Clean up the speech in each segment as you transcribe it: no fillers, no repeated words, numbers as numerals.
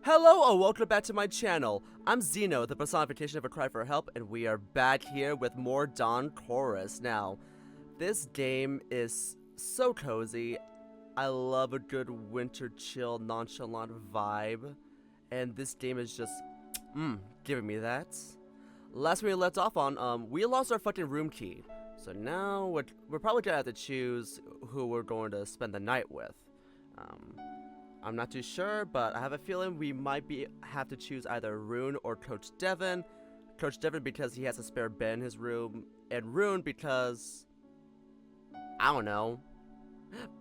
Hello and welcome back to my channel. I'm Xeno, the personification of a cry for help, and we are back here with more Dawn Chorus. Now, this game is so cozy. I love a good winter chill, nonchalant vibe, and this game is just, giving me that. Last we left off on, we lost our fucking room key. So now we're probably gonna have to choose who we're going to spend the night with. I'm not too sure, but I have a feeling we might have to choose either Rune or Coach Devin. Coach Devin because he has a spare bed in his room, and Rune because I don't know.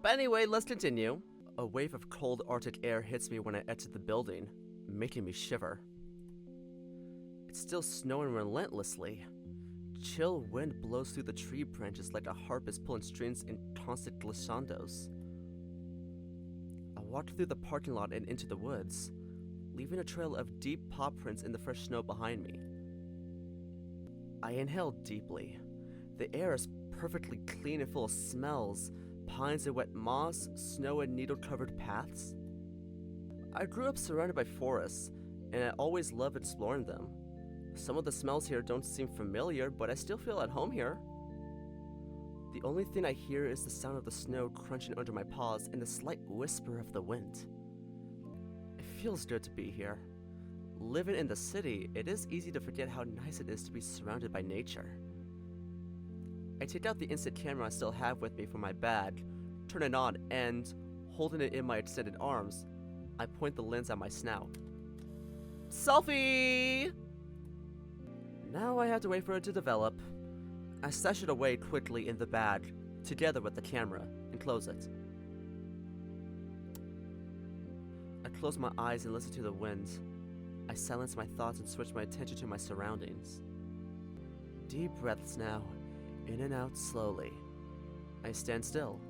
But anyway, let's continue. A wave of cold Arctic air hits me when I exit the building, making me shiver. It's still snowing relentlessly. Chill wind blows through the tree branches like a harpist pulling strings in constant glissandos. I walked through the parking lot and into the woods, leaving a trail of deep paw prints in the fresh snow behind me. I inhaled deeply. The air is perfectly clean and full of smells, pines and wet moss, snow and needle-covered paths. I grew up surrounded by forests, and I always loved exploring them. Some of the smells here don't seem familiar, but I still feel at home here. The only thing I hear is the sound of the snow crunching under my paws and the slight whisper of the wind. It feels good to be here. Living in the city, it is easy to forget how nice it is to be surrounded by nature. I take out the instant camera I still have with me from my bag, turn it on, and, holding it in my extended arms, I point the lens at my snout. Selfie! Now I have to wait for it to develop. I stash it away quickly in the bag, together with the camera, and close it. I close my eyes and listen to the wind. I silence my thoughts and switch my attention to my surroundings. Deep breaths now, in and out slowly. I stand still.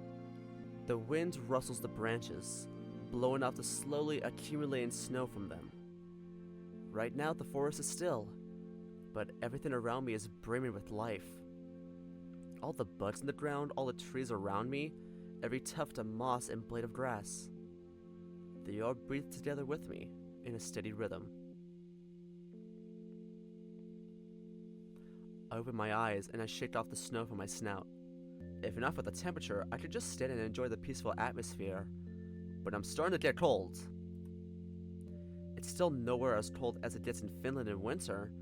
The wind rustles the branches, blowing out the slowly accumulating snow from them. Right now the forest is still, but everything around me is brimming with life. All the bugs in the ground, all the trees around me, every tuft of moss and blade of grass. They all breathe together with me in a steady rhythm. I open my eyes and I shake off the snow from my snout. If not for the temperature, I could just stand and enjoy the peaceful atmosphere, but I'm starting to get cold. It's still nowhere as cold as it gets in Finland in winter,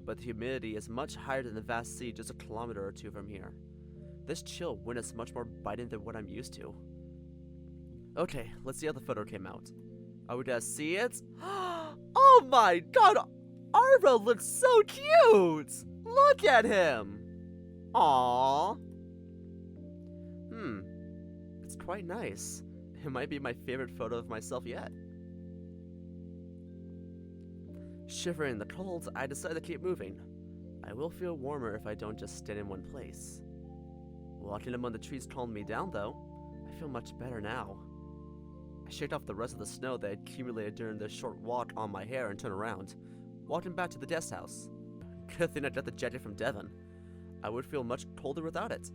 but the humidity is much higher than the vast sea just a kilometer or two from here. This chill wind is much more biting than what I'm used to. Okay, let's see how the photo came out. Are we gonna see it? Oh my god! Arvo looks so cute! Look at him! Aww. It's quite nice. It might be my favorite photo of myself yet. Shivering in the cold, I decide to keep moving. I will feel warmer if I don't just stand in one place. Walking among the trees calmed me down though. I feel much better now. I shake off the rest of the snow that accumulated during the short walk on my hair and turn around, walking back to the guest house. Good thing I got the jacket from Devin. I would feel much colder without it.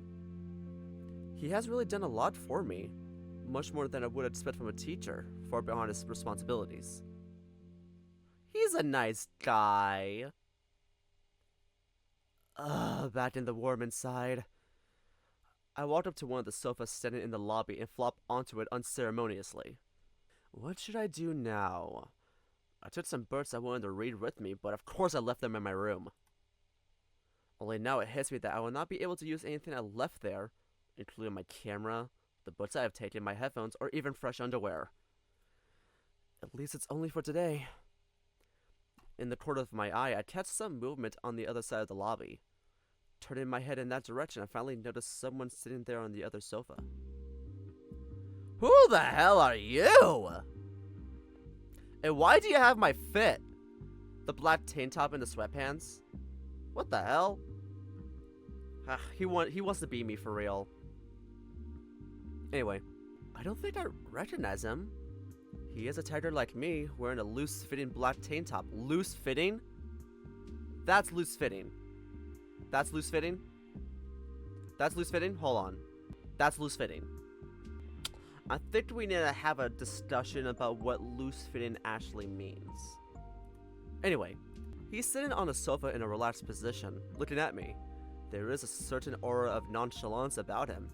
He has really done a lot for me, much more than I would expect from a teacher, far beyond his responsibilities. He's a nice guy. Back in the warm inside. I walked up to one of the sofas standing in the lobby and flopped onto it unceremoniously. What should I do now? I took some books I wanted to read with me, but of course I left them in my room. Only now it hits me that I will not be able to use anything I left there, including my camera, the books I have taken, my headphones, or even fresh underwear. At least it's only for today. In the corner of my eye, I catch some movement on the other side of the lobby. Turning my head in that direction, I finally notice someone sitting there on the other sofa. Who the hell are you? And why do you have my fit? The black tank top and the sweatpants? What the hell? He wants to be me for real. Anyway, I don't think I recognize him. He is a tiger like me, wearing a loose-fitting black tank top. Loose-fitting? That's loose-fitting. That's loose-fitting? That's loose-fitting? Hold on. That's loose-fitting. I think we need to have a discussion about what loose fitting actually means. Anyway, he's sitting on the sofa in a relaxed position, looking at me. There is a certain aura of nonchalance about him.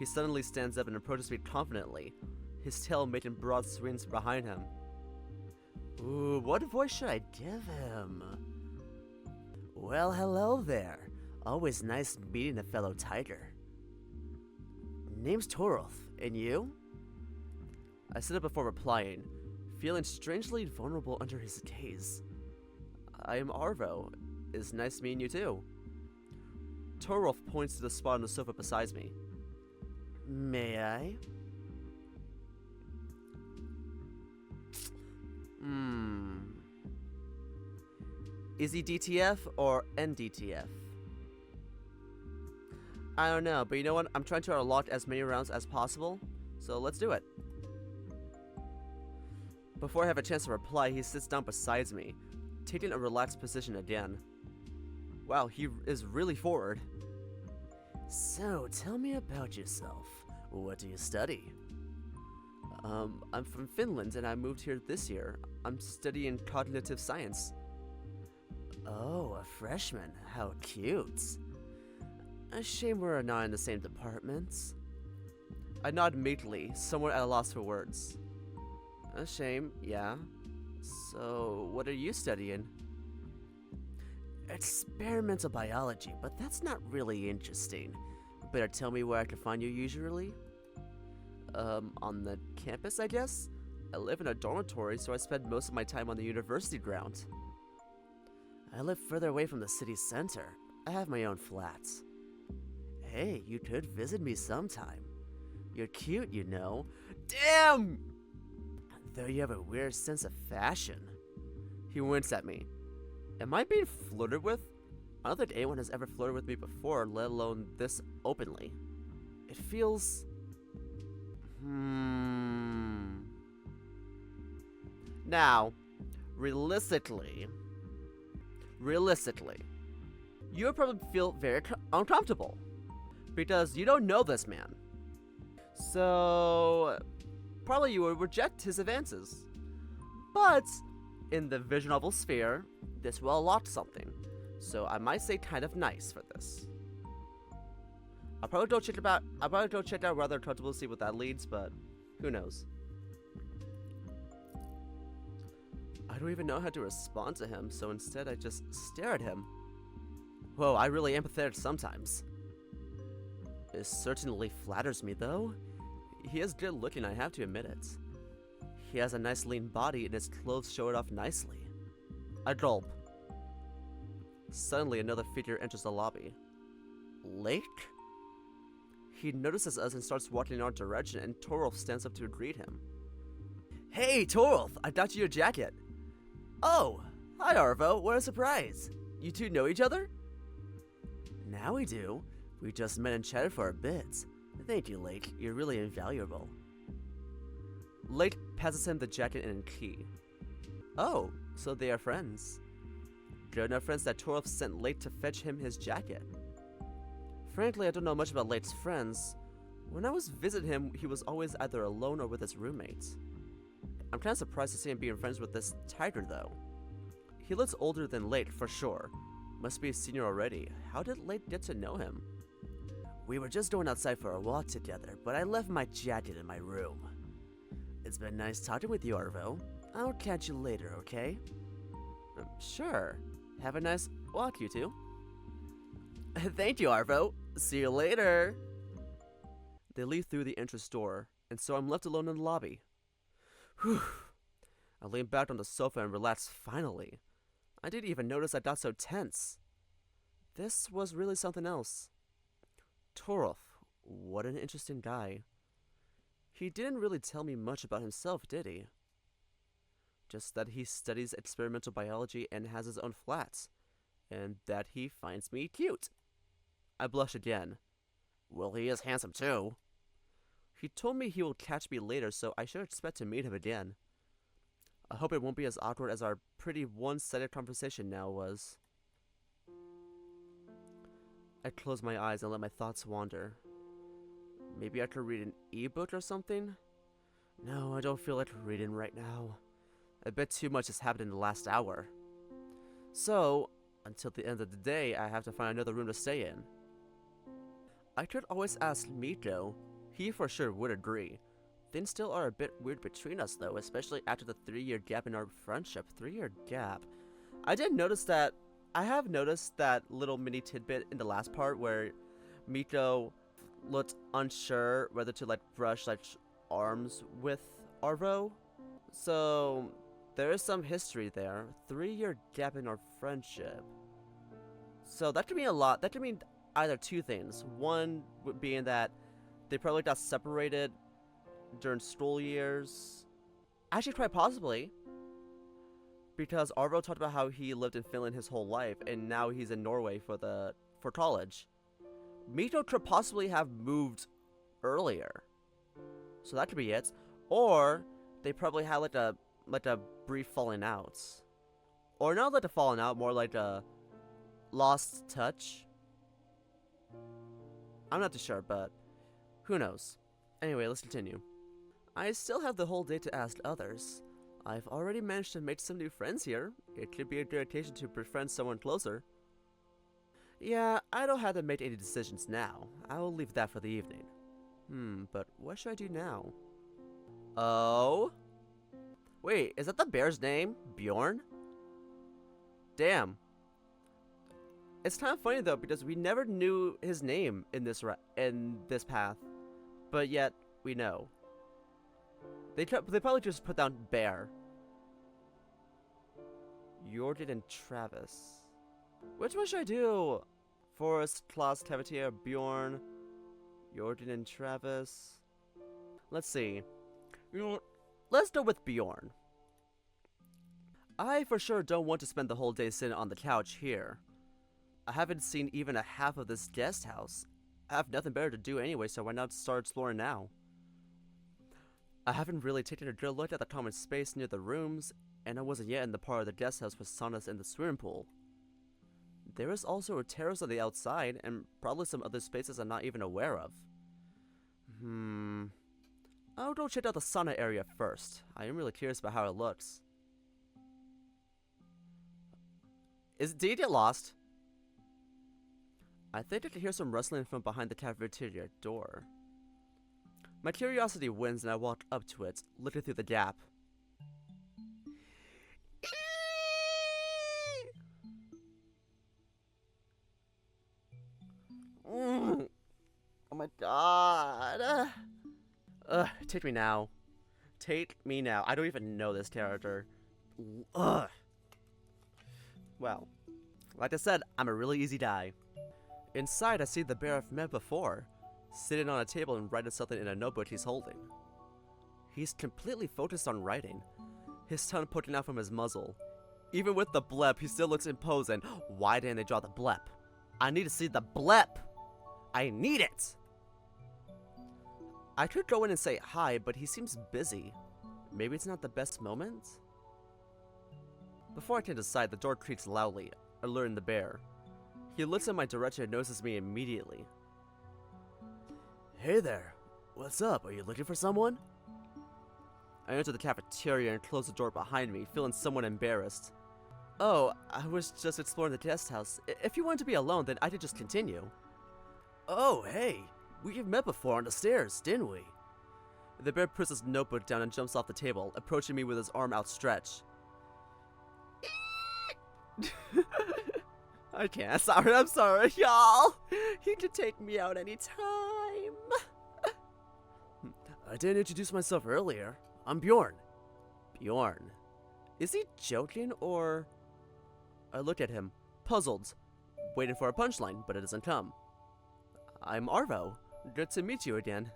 He suddenly stands up and approaches me confidently, his tail making broad swings behind him. Ooh, what voice should I give him? Well, hello there. Always nice meeting a fellow tiger. Name's Torolf, and you? I stood up before replying, feeling strangely vulnerable under his gaze. I am Arvo. It's nice meeting you too. Torolf points to the spot on the sofa beside me. May I? Is he DTF or NDTF? I don't know, but you know what? I'm trying to unlock as many rounds as possible, so let's do it. Before I have a chance to reply, he sits down beside me, taking a relaxed position again. Wow, he is really forward. So, tell me about yourself. What do you study? I'm from Finland and I moved here this year. I'm studying cognitive science. Oh, a freshman. How cute. A shame we're not in the same departments. I nod meekly, somewhat at a loss for words. A shame, yeah. So, what are you studying? Experimental biology, but that's not really interesting. Better tell me where I can find you usually? On the campus, I guess? I live in a dormitory, so I spend most of my time on the university ground. I live further away from the city center. I have my own flat. Hey, you could visit me sometime. You're cute, you know. Damn! Though you have a weird sense of fashion. He winks at me. Am I being flirted with? I don't think anyone has ever flirted with me before, let alone this openly. It feels... Now, realistically, you would probably feel very uncomfortable. Because you don't know this man. So, probably you would reject his advances. But, in the visual novel sphere, this will unlock something. So I might say kind of nice for this. I'll probably go check out rather comfortable to see what that leads, but who knows. I don't even know how to respond to him, so instead I just stare at him. Whoa, I really am empathetic sometimes. It certainly flatters me though. He is good looking, I have to admit it. He has a nice lean body and his clothes show it off nicely. I gulp. Suddenly, another figure enters the lobby. Lake? He notices us and starts walking in our direction, and Torolf stands up to greet him. Hey, Torolf! I got you a jacket! Oh! Hi, Arvo! What a surprise! You two know each other? Now we do. We just met and chatted for a bit. Thank you, Lake. You're really invaluable. Lake passes him the jacket and a key. Oh, so they are friends. Good enough friends that Torolf sent Lake to fetch him his jacket. Frankly, I don't know much about Lake's friends. When I was visiting him, he was always either alone or with his roommates. I'm kind of surprised to see him being friends with this tiger, though. He looks older than Lake, for sure. Must be a senior already. How did Lake get to know him? We were just going outside for a walk together, but I left my jacket in my room. It's been nice talking with you, Arvo. I'll catch you later, okay? Sure. Have a nice walk, you two. Thank you, Arvo. See you later. They leave through the entrance door, and so I'm left alone in the lobby. Whew. I lean back on the sofa and relax finally. I didn't even notice I got so tense. This was really something else. Torolf, what an interesting guy. He didn't really tell me much about himself, did he? Just that he studies experimental biology and has his own flats, and that he finds me cute. I blush again. Well, he is handsome too. He told me he will catch me later, so I should expect to meet him again. I hope it won't be as awkward as our pretty one-sided conversation now was. I close my eyes and let my thoughts wander. Maybe I could read an ebook or something? No, I don't feel like reading right now. A bit too much has happened in the last hour. So, until the end of the day, I have to find another room to stay in. I could always ask Miko. He for sure would agree. Things still are a bit weird between us though, especially after the 3-year gap in our friendship. 3-year gap. I have noticed that little mini tidbit in the last part where Miko looked unsure whether to like brush like arms with Arvo. So there is some history there. 3-year gap in our friendship. So that could mean a lot. That could mean either two things. One being that they probably got separated during school years. Actually, quite possibly. Because Arvo talked about how he lived in Finland his whole life, and now he's in Norway for college. Miko could possibly have moved earlier. So that could be it. Or they probably had like a brief falling out. Or not like a falling out, more like a lost touch. I'm not too sure, but who knows. Anyway, let's continue. I still have the whole day to ask others. I've already managed to make some new friends here. It could be a good occasion to befriend someone closer. Yeah, I don't have to make any decisions now. I will leave that for the evening. But what should I do now? Oh? Wait, is that the bear's name? Bjorn? Damn. It's kind of funny though, because we never knew his name in this path. But yet, we know. They probably just put down bear. Jordan and Travis. Which one should I do? Forrest, Klaus, Cavatier, Bjorn, Jordan and Travis. Let's see. You know what? Let's go with Bjorn. I for sure don't want to spend the whole day sitting on the couch here. I haven't seen even a half of this guest house. I have nothing better to do anyway, so why not start exploring now? I haven't really taken a good look at the common space near the rooms, and I wasn't yet in the part of the guest house with saunas and the swimming pool. There is also a terrace on the outside, and probably some other spaces I'm not even aware of. I'll go check out the sauna area first. I am really curious about how it looks. Did you get lost? I think I can hear some rustling from behind the cafeteria door. My curiosity wins and I walk up to it, looking through the gap. Oh my god. Take me now. Take me now. I don't even know this character. Ugh. Well, like I said, I'm a really easy die. Inside, I see the bear I've met before, sitting on a table and writing something in a notebook he's holding. He's completely focused on writing, his tongue poking out from his muzzle. Even with the blep, he still looks imposing. Why didn't they draw the blep? I need to see the blep! I need it! I could go in and say hi, but he seems busy. Maybe it's not the best moment? Before I can decide, the door creaks loudly, alerting the bear. He looks in my direction and notices me immediately. Hey there, what's up? Are you looking for someone? I enter the cafeteria and close the door behind me, feeling somewhat embarrassed. Oh, I was just exploring the guest house. If you wanted to be alone, then I could just continue. Oh, hey, we've met before on the stairs, didn't we? The bear puts his notebook down and jumps off the table, approaching me with his arm outstretched. I can't. I'm sorry, y'all. He can take me out anytime. I didn't introduce myself earlier. I'm Bjorn. Bjorn. Is he joking or... I look at him, puzzled, waiting for a punchline, but it doesn't come. I'm Arvo. Good to meet you again.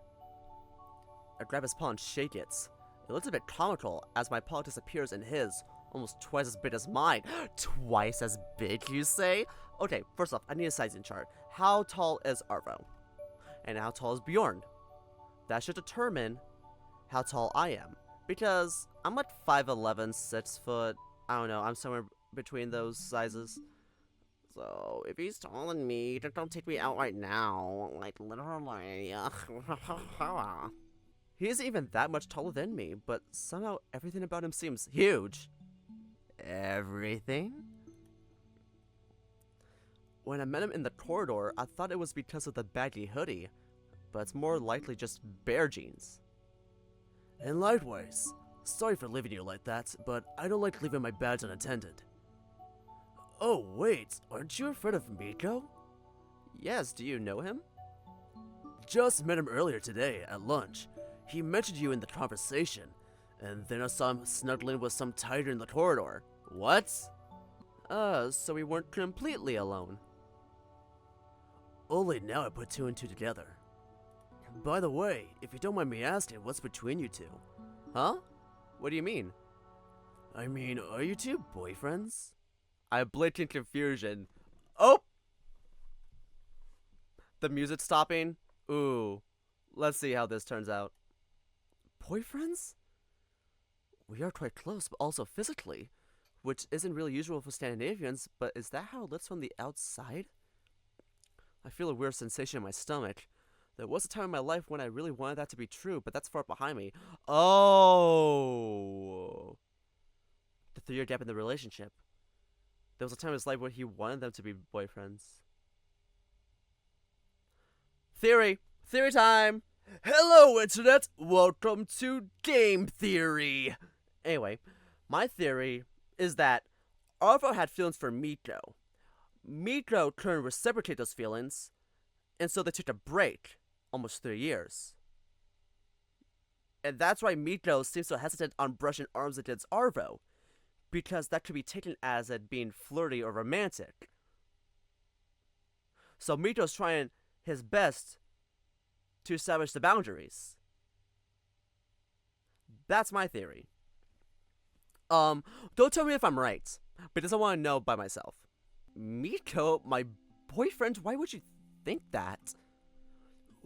I grab his paw and shake it. It looks a bit comical as my paw disappears in his, almost twice as big as mine. Twice as big, you say? Okay, first off, I need a sizing chart. How tall is Arvo? And how tall is Bjorn? That should determine how tall I am. Because I'm like 5'11", 6 foot. I don't know, I'm somewhere between those sizes. So, if he's taller than me, just don't take me out right now. Like, literally. He isn't even that much taller than me, but somehow everything about him seems huge. Everything? When I met him in the corridor, I thought it was because of the baggy hoodie, but it's more likely just bare jeans. And likewise, sorry for leaving you like that, but I don't like leaving my bags unattended. Oh wait, aren't you afraid of Miko? Yes, do you know him? Just met him earlier today, at lunch. He mentioned you in the conversation, and then I saw him snuggling with some tiger in the corridor. What? So we weren't completely alone. Only now I put two and two together. By the way, if you don't mind me asking, what's between you two? Huh? What do you mean? I mean, are you two boyfriends? I blinked in confusion. Oh! The music's stopping. Ooh. Let's see how this turns out. Boyfriends? We are quite close, but also physically, which isn't really usual for Scandinavians, but is that how it looks from the outside? I feel a weird sensation in my stomach. There was a time in my life when I really wanted that to be true, but that's far behind me. Oh! The 3-year gap in the relationship. There was a time in his life when he wanted them to be boyfriends. Theory! Theory time! Hello, Internet! Welcome to Game Theory! Anyway, my theory is that Arvo had feelings for Miko. Miko couldn't reciprocate those feelings, and so they took a break. Almost 3 years. And that's why Miko seems so hesitant on brushing arms against Arvo, because that could be taken as it being flirty or romantic. So Miko's trying his best to establish the boundaries. That's my theory. Don't tell me if I'm right, because I want to know by myself. Miko, my boyfriend, why would you think that?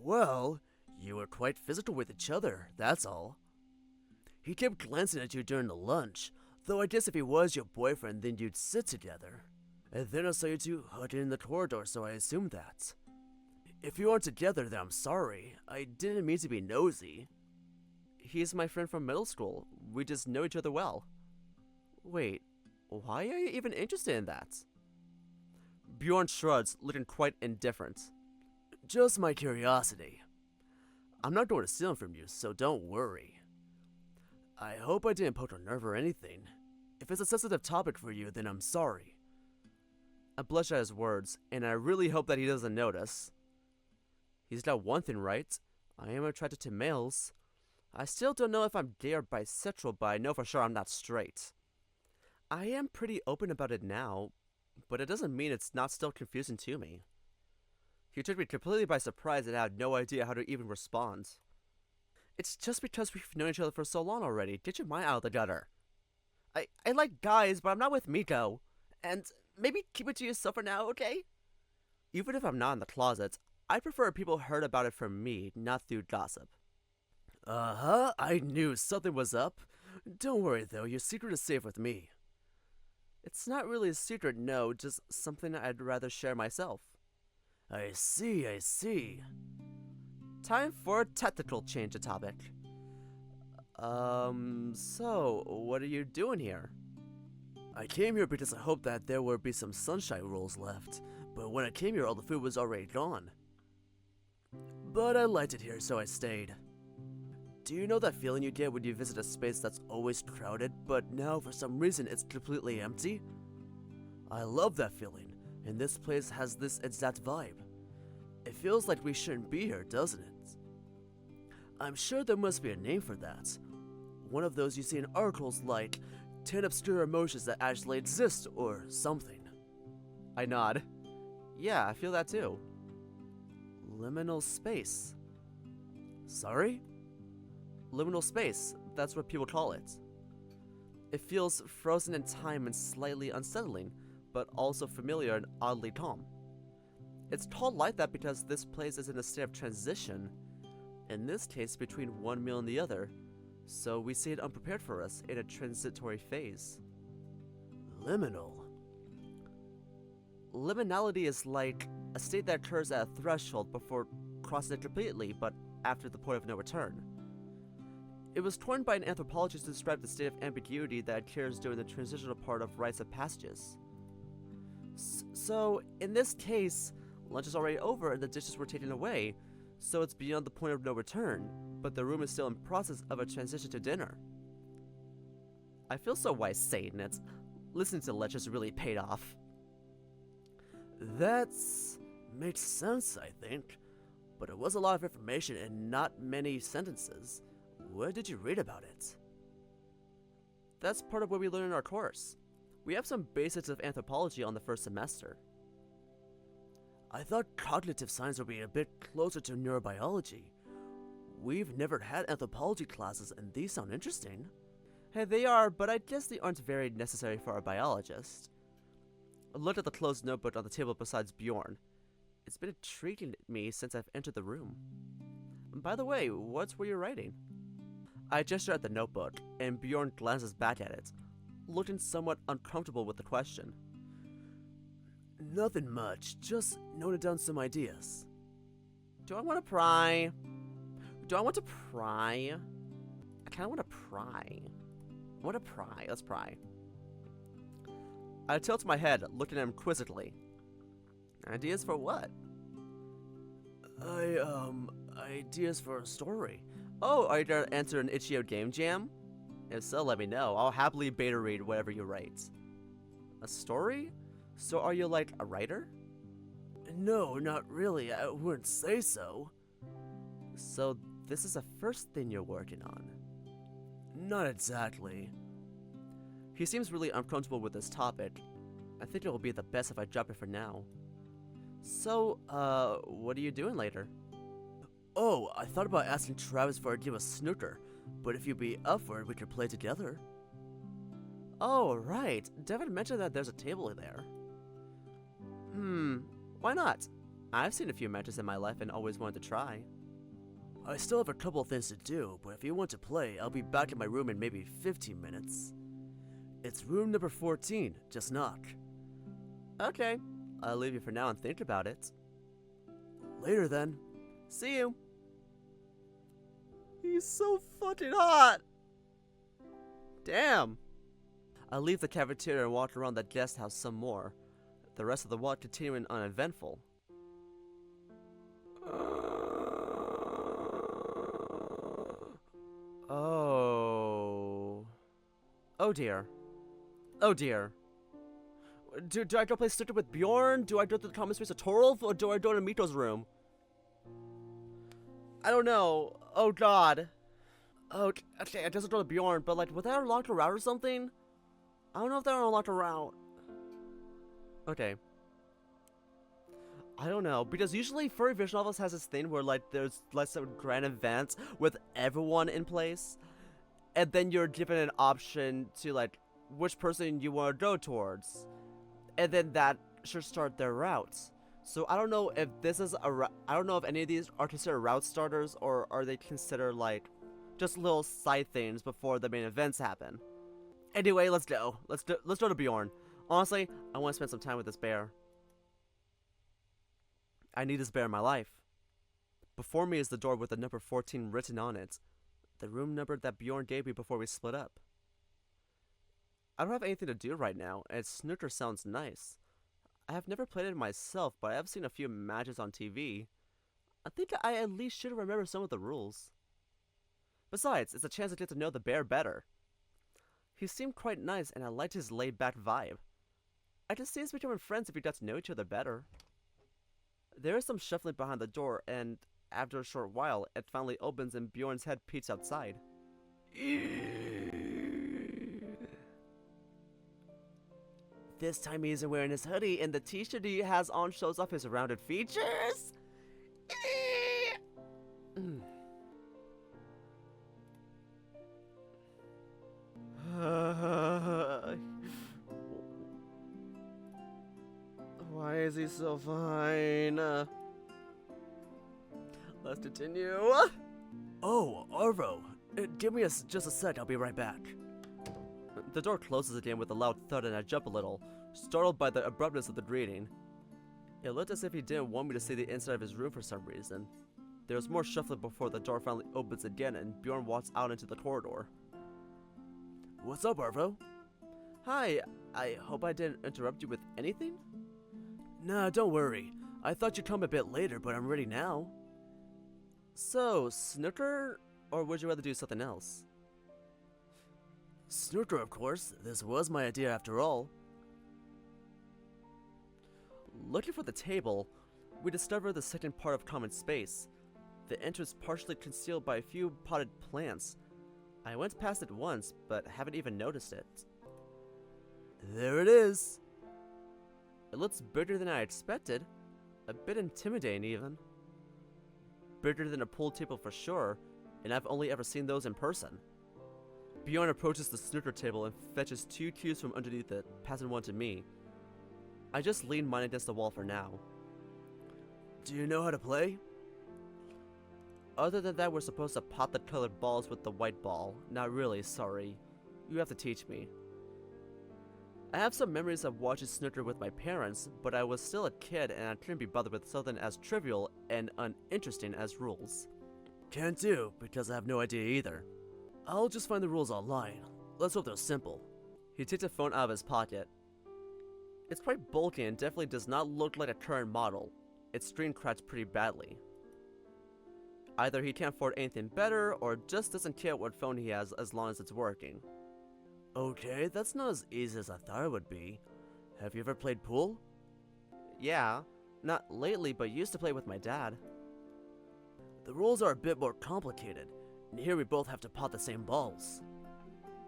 Well, you were quite physical with each other, that's all. He kept glancing at you during the lunch, though I guess if he was your boyfriend, then you'd sit together. And then I saw you two hugging in the corridor, so I assumed that. If you aren't together, then I'm sorry. I didn't mean to be nosy. He's my friend from middle school. We just know each other well. Wait, why are you even interested in that? Bjorn shrugs, looking quite indifferent. Just my curiosity. I'm not going to steal him from you, so don't worry. I hope I didn't poke a nerve or anything. If it's a sensitive topic for you, then I'm sorry. I blush at his words, and I really hope that he doesn't notice. He's got one thing right. I am attracted to males. I still don't know if I'm gay or bisexual, but I know for sure I'm not straight. I am pretty open about it now, but it doesn't mean it's not still confusing to me. He took me completely by surprise and I had no idea how to even respond. It's just because we've known each other for so long already. Get your mind out of the gutter. I like guys, but I'm not with Miko. And maybe keep it to yourself for now, okay? Even if I'm not in the closet, I prefer people heard about it from me, not through gossip. Uh-huh, I knew something was up. Don't worry though, your secret is safe with me. It's not really a secret, no, just something I'd rather share myself. I see. Time for a technical change of topic. So, what are you doing here? I came here because I hoped that there would be some sunshine rolls left, but when I came here all the food was already gone. But I liked it here, so I stayed. Do you know that feeling you get when you visit a space that's always crowded, but now for some reason it's completely empty? I love that feeling, and this place has this exact vibe. It feels like we shouldn't be here, doesn't it? I'm sure there must be a name for that. One of those you see in articles like 10 obscure emotions that actually exist or something. I nod. Yeah, I feel that too. Liminal space. Sorry? Liminal space, that's what people call it. It feels frozen in time and slightly unsettling, but also familiar and oddly calm. It's called like that because this place is in a state of transition, in this case between one meal and the other, so we see it unprepared for us in a transitory phase. Liminal. Liminality is like a state that occurs at a threshold before crossing it completely, but after the point of no return. It was coined by an anthropologist to describe the state of ambiguity that occurs during the transitional part of rites of passages. So, in this case, lunch is already over and the dishes were taken away, so it's beyond the point of no return, but the room is still in process of a transition to dinner. I feel so wise saying it. Listening to Lech has really paid off. That's... makes sense, I think. But it was a lot of information and not many sentences. Where did you read about it? That's part of what we learn in our course. We have some basics of anthropology on the first semester. I thought cognitive science would be a bit closer to neurobiology. We've never had anthropology classes and these sound interesting. Hey, they are, but I guess they aren't very necessary for a biologist. I looked at the closed notebook on the table beside Bjorn. It's been intriguing me since I've entered the room. By the way, what's where you're writing? I gesture at the notebook, and Bjorn glances back at it, looking somewhat uncomfortable with the question. Nothing much, just noted down some ideas. Do I want to pry? Do I want to pry? I kind of want to pry. I want to pry. Let's pry. I tilt my head, looking at him quizzically. Ideas for what? Ideas for a story. Oh, are you gonna enter an itchio game jam? If so, let me know. I'll happily beta read whatever you write. A story? So are you like a writer? No, not really. I wouldn't say so. So this is the first thing you're working on? Not exactly. He seems really uncomfortable with this topic. I think it will be the best if I drop it for now. So, what are you doing later? Oh, I thought about asking Travis for a game of snooker, but if you'd be up for it, we could play together. Oh, right. Devin mentioned that there's a table there. Why not? I've seen a few matches in my life and always wanted to try. I still have a couple of things to do, but if you want to play, I'll be back in my room in maybe 15 minutes. It's room number 14, just knock. Okay, I'll leave you for now and think about it. Later then. See you. He's so fucking hot. Damn. I'll leave the cafeteria and walk around that guest house some more. The rest of the walk continuing uneventful. Oh dear. Oh dear. Do I go play snooker with Bjorn? Do I go to the common space of Torolf? Or do I go to Mito's room? I don't know. Oh god. Oh, okay, I guess I'll go to Bjorn, but like, would that unlock a route or something? I don't know if that will unlock a route. Okay. I don't know, because usually furry visual novels has this thing where like there's like some grand events with everyone in place, and then you're given an option to like which person you want to go towards, and then that should start their routes. So I don't know if this is I don't know if any of these are considered route starters or are they considered like just little side things before the main events happen. Anyway, let's go. Let's go to Bjorn. Honestly, I want to spend some time with this bear. I need this bear in my life. Before me is the door with the number 14 written on it. The room number that Bjorn gave me before we split up. I don't have anything to do right now, and snooker sounds nice. I have never played it myself, but I have seen a few matches on TV. I think I at least should remember some of the rules. Besides, it's a chance to get to know the bear better. He seemed quite nice, and I liked his laid-back vibe. I could see us becoming friends if we got to know each other better. There is some shuffling behind the door, and after a short while, it finally opens and Bjorn's head peeks outside. This time he isn't wearing his hoodie, and the t-shirt he has on shows off his rounded features. Why is he so fine? Let's continue. Oh, Arvo. Give me just a sec, I'll be right back. The door closes again with a loud thud and I jump a little, startled by the abruptness of the greeting. It looked as if he didn't want me to see the inside of his room for some reason. There was more shuffling before the door finally opens again and Bjorn walks out into the corridor. What's up, Arvo? Hi, I hope I didn't interrupt you with anything? Nah, don't worry. I thought you'd come a bit later, but I'm ready now. So, snooker? Or would you rather do something else? Snooker, of course. This was my idea after all. Looking for the table, we discovered the second part of common space. The entrance partially concealed by a few potted plants. I went past it once, but haven't even noticed it. There it is! It looks bigger than I expected. A bit intimidating even. Bigger than a pool table for sure, and I've only ever seen those in person. Bjorn approaches the snooker table and fetches 2 cues from underneath it, passing one to me. I just lean mine against the wall for now. Do you know how to play? Other than that, we're supposed to pop the colored balls with the white ball. Not really, sorry. You have to teach me. I have some memories of watching snooker with my parents, but I was still a kid and I couldn't be bothered with something as trivial and uninteresting as rules. Can't do, because I have no idea either. I'll just find the rules online. Let's hope they're simple. He takes a phone out of his pocket. It's quite bulky and definitely does not look like a current model. Its screen cracks pretty badly. Either he can't afford anything better, or just doesn't care what phone he has as long as it's working. Okay, that's not as easy as I thought it would be. Have you ever played pool? Yeah, not lately, but used to play with my dad. The rules are a bit more complicated, and here we both have to pot the same balls.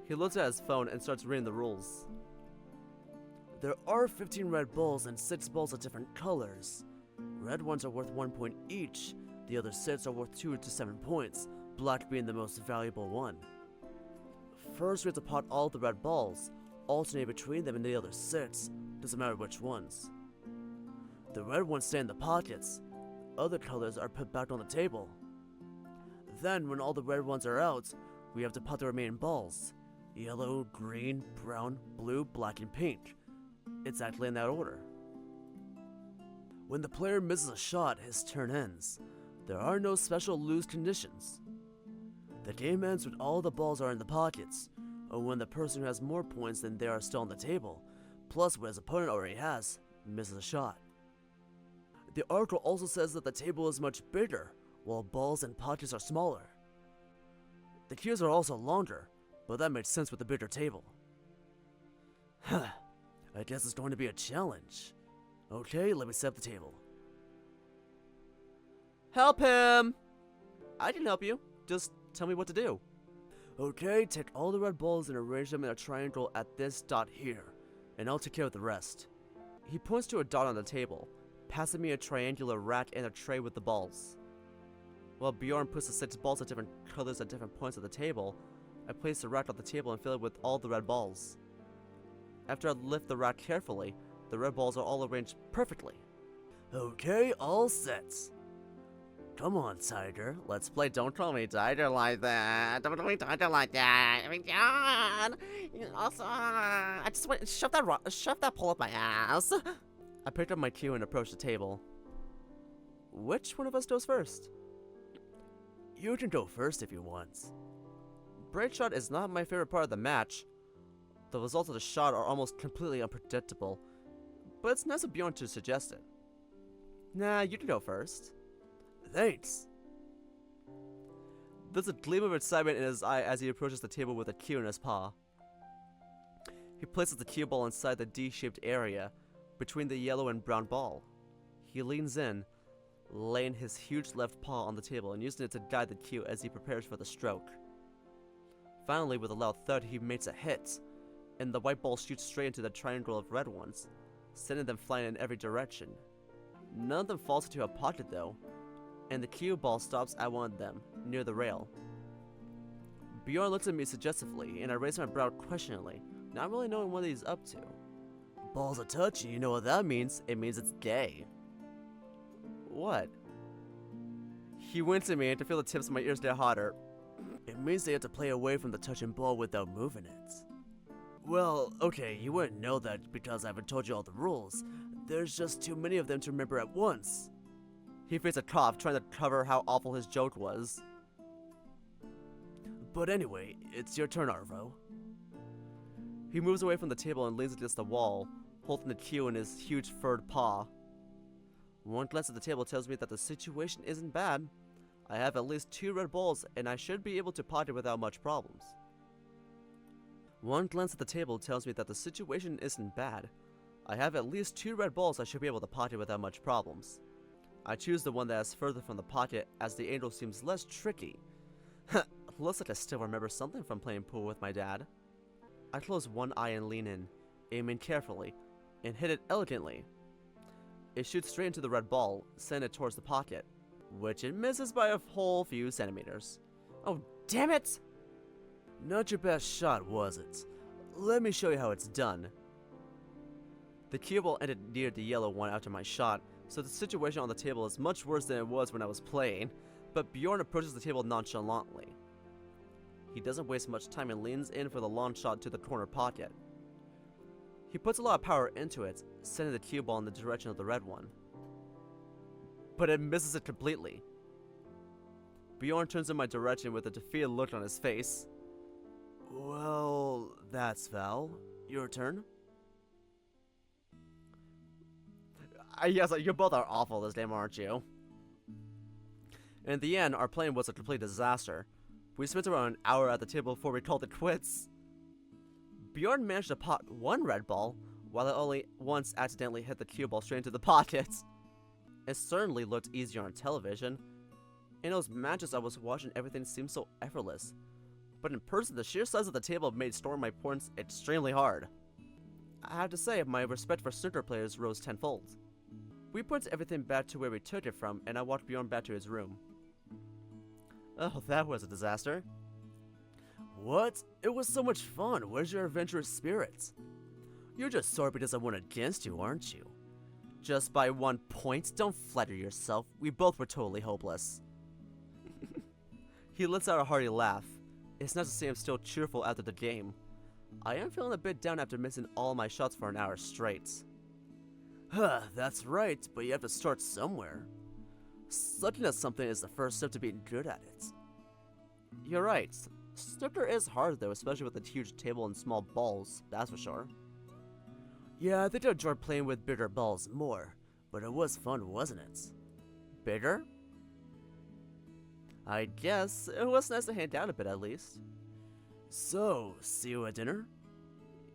He looks at his phone and starts reading the rules. There are 15 red balls and 6 balls of different colors. Red ones are worth 1 point each, the other 6 are worth 2 to 7 points, black being the most valuable one. First, we have to pot all the red balls, alternate between them and the other 6, doesn't matter which ones. The red ones stay in the pockets, other colors are put back on the table. Then, when all the red ones are out, we have to pot the remaining balls. Yellow, green, brown, blue, black, and pink. It's actually in that order. When the player misses a shot, his turn ends. There are no special lose conditions. The game ends when all the balls are in the pockets, or when the person who has more points than they are still on the table, plus what his opponent already has, misses a shot. The article also says that the table is much bigger, while balls and pockets are smaller. The cues are also longer, but that makes sense with the bigger table. Huh, I guess it's going to be a challenge. Okay, let me set up the table. Help him! I can help you. Just tell me what to do. Okay, take all the red balls and arrange them in a triangle at this dot here, and I'll take care of the rest. He points to a dot on the table, passing me a triangular rack and a tray with the balls. While Bjorn puts the 6 balls of different colors at different points of the table, I place the rack on the table and fill it with all the red balls. After I lift the rack carefully, the red balls are all arranged perfectly. Okay, all set. Come on, Tiger. Let's play Don't Call Me Tiger like that. Don't call me Tiger like that. I mean, God. Also, I just went shove that pole up my ass. I picked up my cue and approached the table. Which one of us goes first? You can go first if you want. Break shot is not my favorite part of the match. The results of the shot are almost completely unpredictable, but it's nice of Bjorn to suggest it. Nah, you can go first. Thanks. There's a gleam of excitement in his eye as he approaches the table with a cue in his paw. He places the cue ball inside the D-shaped area between the yellow and brown ball. He leans in, laying his huge left paw on the table and using it to guide the cue as he prepares for the stroke. Finally, with a loud thud, he makes a hit, and the white ball shoots straight into the triangle of red ones, sending them flying in every direction. None of them falls into a pocket though, and the cue ball stops at one of them, near the rail. Bjorn looks at me suggestively, and I raise my brow questioningly, not really knowing what he's up to. Balls are touchy, you know what that means? It means it's gay. What? He winks at me and I can feel the tips of my ears get hotter. It means they have to play away from the touching ball without moving it. Well, okay, you wouldn't know that because I haven't told you all the rules. There's just too many of them to remember at once. He faced a cough, trying to cover how awful his joke was. But anyway, it's your turn, Arvo. He moves away from the table and leans against the wall, holding the cue in his huge furred paw. One glance at the table tells me that the situation isn't bad. I have at least 2 red balls, and I should be able to potty without much problems. One glance at the table tells me that the situation isn't bad. I have at least 2 red balls, I should be able to potty without much problems. I choose the one that is further from the pocket, as the angel seems less tricky. Looks like I still remember something from playing pool with my dad. I close one eye and lean in, aiming carefully, and hit it elegantly. It shoots straight into the red ball, sending it towards the pocket, which it misses by a whole few centimeters. Oh, damn it! Not your best shot, was it? Let me show you how it's done. The cue ball ended near the yellow one after my shot, so the situation on the table is much worse than it was when I was playing, but Bjorn approaches the table nonchalantly. He doesn't waste much time and leans in for the long shot to the corner pocket. He puts a lot of power into it, sending the cue ball in the direction of the red one. But it misses it completely. Bjorn turns in my direction with a defeated look on his face. Well, that's Val. Your turn. Yes, you both are awful this game, aren't you? In the end, our plan was a complete disaster. We spent around an hour at the table before we called it quits. Bjorn managed to pot 1 red ball, while I only once accidentally hit the cue ball straight into the pocket. It certainly looked easier on television. In those matches I was watching, everything seemed so effortless. But in person, the sheer size of the table made storing my points extremely hard. I have to say, my respect for snooker players rose tenfold. We put everything back to where we took it from, and I walked Bjorn back to his room. Oh, that was a disaster. What? It was so much fun. Where's your adventurous spirit? You're just sore because I won against you, aren't you? Just by 1 point? Don't flatter yourself. We both were totally hopeless. He lets out a hearty laugh. It's not to say I'm still cheerful after the game. I am feeling a bit down after missing all my shots for an hour straight. Huh, that's right, but you have to start somewhere. Sucking at something is the first step to being good at it. You're right. Snooker is hard though, especially with a huge table and small balls, that's for sure. Yeah, I think I enjoyed playing with bigger balls more, but it was fun, wasn't it? Bigger? I guess. It was nice to hand down a bit at least. So, see you at dinner?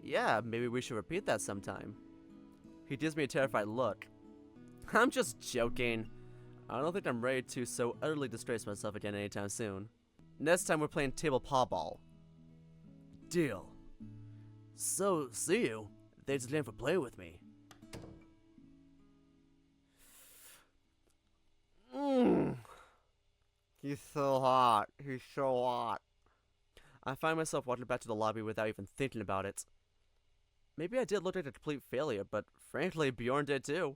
Yeah, maybe we should repeat that sometime. He gives me a terrified look. I'm just joking. I don't think I'm ready to so utterly disgrace myself again anytime soon. Next time we're playing table paw ball. Deal. So, see you. Thanks again for playing with me. He's so hot. He's so hot. I find myself walking back to the lobby without even thinking about it. Maybe I did look like a complete failure, but frankly, Bjorn did too.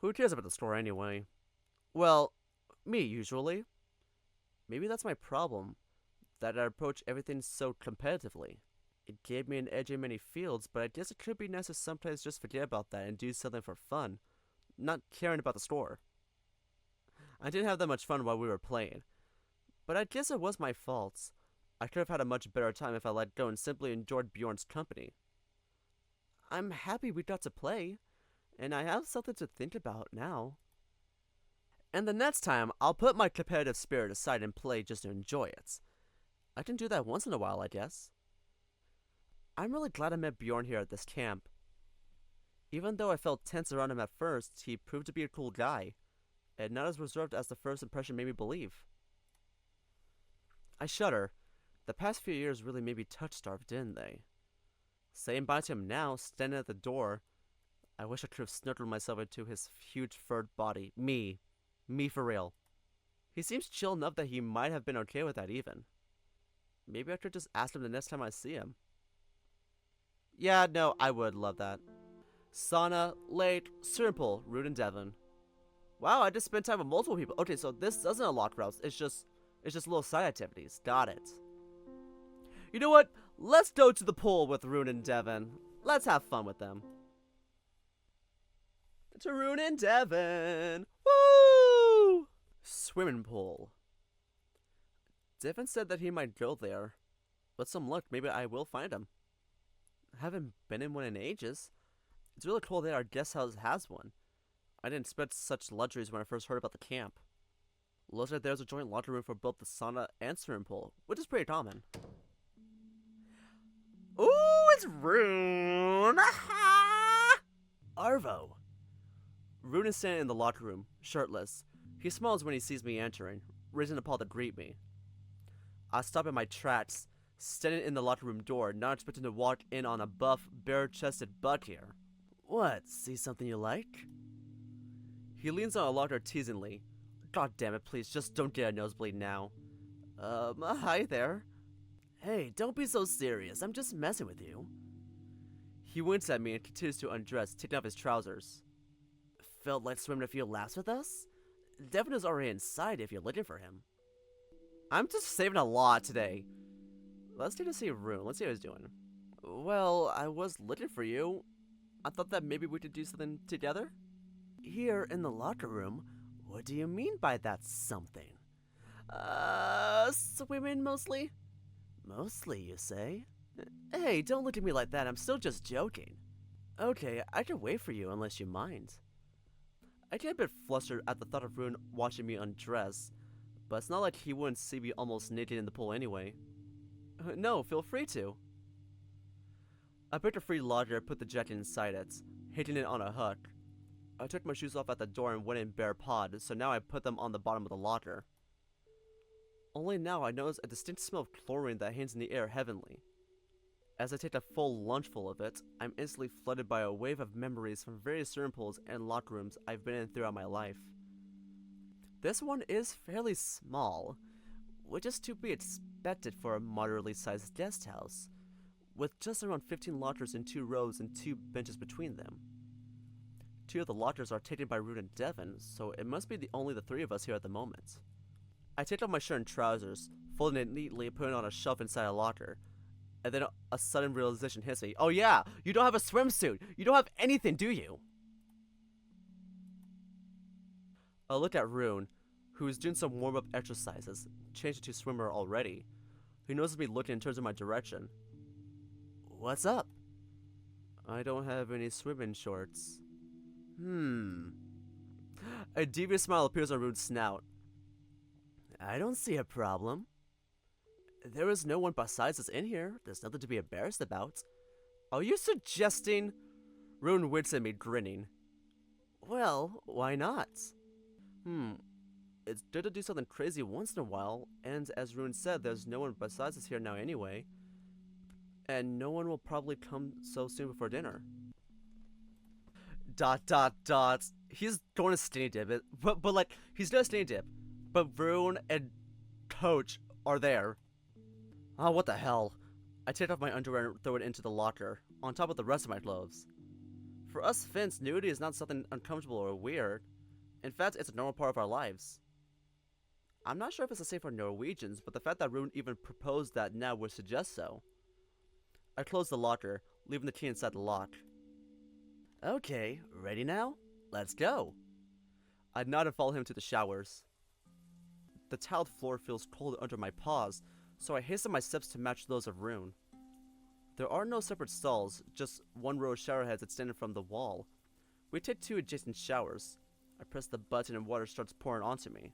Who cares about the score anyway? Well, me usually. Maybe that's my problem, that I approach everything so competitively. It gave me an edge in many fields, but I guess it could be nice to sometimes just forget about that and do something for fun, not caring about the score. I didn't have that much fun while we were playing, but I guess it was my fault. I could have had a much better time if I let go and simply enjoyed Bjorn's company. I'm happy we got to play, and I have something to think about now. And the next time, I'll put my competitive spirit aside and play just to enjoy it. I can do that once in a while, I guess. I'm really glad I met Bjorn here at this camp. Even though I felt tense around him at first, he proved to be a cool guy, and not as reserved as the first impression made me believe. I shudder. The past few years really made me touch-starved, didn't they? Saying bye to him now, standing at the door, I wish I could have snuggled myself into his huge furred body. Me for real. He seems chill enough that he might have been okay with that even. Maybe I could just ask him the next time I see him. Yeah, no, I would love that. Sauna, lake, swimming pool, Root and Devon. Wow, I just spent time with multiple people. Okay, so this doesn't unlock routes. It's just little side activities. Got it. You know what? Let's go to the pool with Root and Devon. Let's have fun with them. to Rune and Devin. Woo! Swimming pool. Devin said that he might go there. With some luck, maybe I will find him. I haven't been in one in ages. It's really cool that our guest house has one. I didn't expect such luxuries when I first heard about the camp. Looks like there's a joint locker room for both the sauna and swimming pool, which is pretty common. Ooh, it's Rune! Arvo! Rune is standing in the locker room, shirtless. He smiles when he sees me entering, raising a paw to greet me. I stop in my tracks, standing in the locker room door, not expecting to walk in on a buff, bare-chested buck here. What, see something you like? He leans on a locker teasingly. God damn it, please, just don't get a nosebleed now. Hi there. Hey, don't be so serious, I'm just messing with you. He winks at me and continues to undress, taking off his trousers. Felt like swimming a few laps with us? Devin is already inside if you're looking for him. I'm just saving a lot today. Let's take a see Rune, let's see how he's doing. Well, I was looking for you. I thought that maybe we could do something together? Here in the locker room? What do you mean by that something? Swimming mostly? Mostly, you say? Hey, don't look at me like that, I'm still just joking. Okay, I can wait for you unless you mind. I get a bit flustered at the thought of Rune watching me undress, but it's not like he wouldn't see me almost naked in the pool anyway. No, feel free to. I picked a free locker and put the jacket inside it, hitting it on a hook. I took my shoes off at the door and went in bare pod, so now I put them on the bottom of the locker. Only now I notice a distinct smell of chlorine that hangs in the air heavenly. As I take a full lungeful of it, I'm instantly flooded by a wave of memories from various swimming pools and locker rooms I've been in throughout my life. This one is fairly small, which is to be expected for a moderately sized guest house, with just around 15 lockers in 2 rows and 2 benches between them. 2 of the lockers are taken by Rune and Devin, so it must be only the 3 of us here at the moment. I take off my shirt and trousers, folding it neatly and putting it on a shelf inside a locker. And then a sudden realization hits me. Oh yeah, you don't have a swimsuit! You don't have anything, do you? I look at Rune, who is doing some warm-up exercises, changed to swimmer already. He notices me looking and turns in my direction. What's up? I don't have any swimming shorts. A devious smile appears on Rune's snout. I don't see a problem. There is no one besides us in here. There's nothing to be embarrassed about. Are you suggesting? Rune winks at me, grinning. Well, why not? It's good to do something crazy once in a while, and as Rune said, there's no one besides us here now anyway. And no one will probably come so soon before dinner. ... He's going to skinny dip it, but like, he's gonna skinny dip, but Rune and Coach are there. Oh, what the hell. I take off my underwear and throw it into the locker, on top of the rest of my clothes. For us Finns, nudity is not something uncomfortable or weird. In fact, it's a normal part of our lives. I'm not sure if it's the same for Norwegians, but the fact that Rune even proposed that now would suggest so. I close the locker, leaving the key inside the lock. Okay, ready now? Let's go. I nod and follow him to the showers. The tiled floor feels cold under my paws, so I hasten my steps to match those of Rune. There are no separate stalls, just one row of shower heads extended from the wall. We take 2 adjacent showers. I press the button and water starts pouring onto me.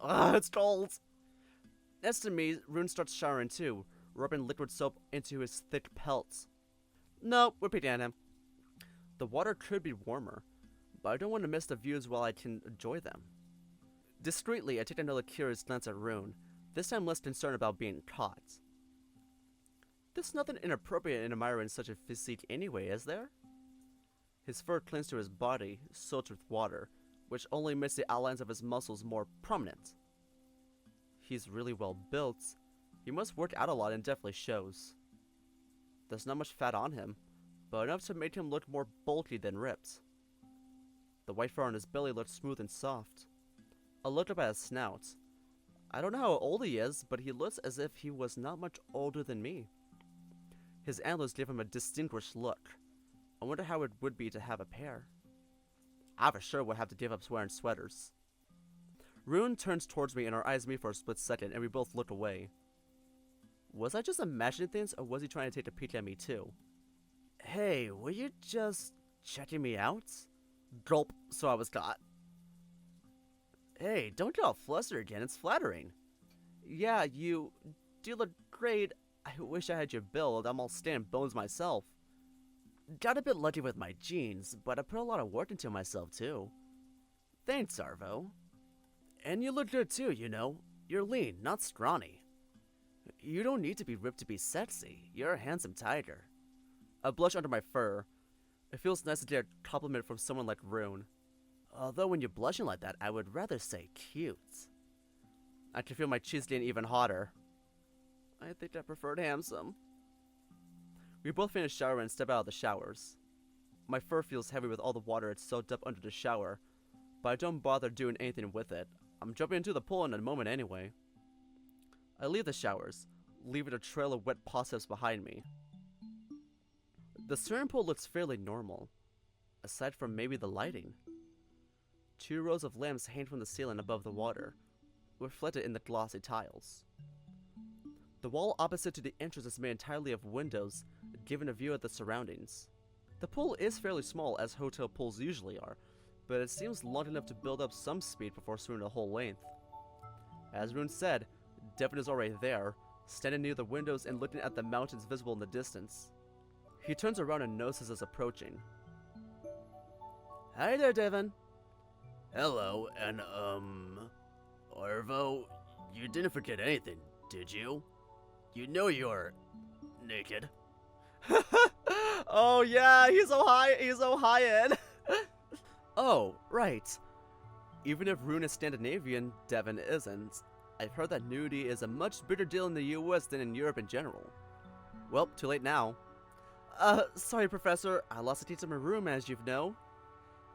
Ugh, it's cold! Next to me, Rune starts showering too, rubbing liquid soap into his thick pelts. Nope, we're peeking at him. The water could be warmer, but I don't want to miss the views while I can enjoy them. Discreetly, I take another curious glance at Rune, this time less concerned about being caught. There's nothing inappropriate in admiring such a physique anyway, is there? His fur clings to his body, soaked with water, which only makes the outlines of his muscles more prominent. He's really well built. He must work out a lot and definitely shows. There's not much fat on him, but enough to make him look more bulky than ripped. The white fur on his belly looks smooth and soft. I look up at his snout. I don't know how old he is, but he looks as if he was not much older than me. His antlers give him a distinguished look. I wonder how it would be to have a pair. I for sure would have to give up wearing sweaters. Rune turns towards me and our eyes meet for a split second and we both look away. Was I just imagining things or was he trying to take a peek at me too? Hey, were you just checking me out? Gulp, so I was caught. Hey, don't get all flustered again, it's flattering. Yeah, you do look great. I wish I had your build, I'm all skin and bones myself. Got a bit lucky with my genes, but I put a lot of work into myself too. Thanks, Arvo. And you look good too, you know. You're lean, not scrawny. You don't need to be ripped to be sexy. You're a handsome tiger. I blush under my fur. It feels nice to get a compliment from someone like Rune. Although when you're blushing like that, I would rather say cute. I can feel my cheeks getting even hotter. I think I preferred handsome. We both finish showering and step out of the showers. My fur feels heavy with all the water it's soaked up under the shower, but I don't bother doing anything with it. I'm jumping into the pool in a moment anyway. I leave the showers, leaving a trail of wet paw steps behind me. The swimming pool looks fairly normal, aside from maybe the lighting. 2 rows of lamps hang from the ceiling above the water, reflected in the glossy tiles. The wall opposite to the entrance is made entirely of windows, giving a view of the surroundings. The pool is fairly small, as hotel pools usually are, but it seems long enough to build up some speed before swimming the whole length. As Rune said, Devin is already there, standing near the windows and looking at the mountains visible in the distance. He turns around and notices us approaching. Hi there, Devin. Hello, and Arvo, you didn't forget anything, did you? You know you're naked. Oh yeah, he's so high-end. Oh, right. Even if Rune is Scandinavian, Devin isn't. I've heard that nudity is a much bigger deal in the US than in Europe in general. Well, too late now. Sorry, Professor. I lost the keys to my room, as you know.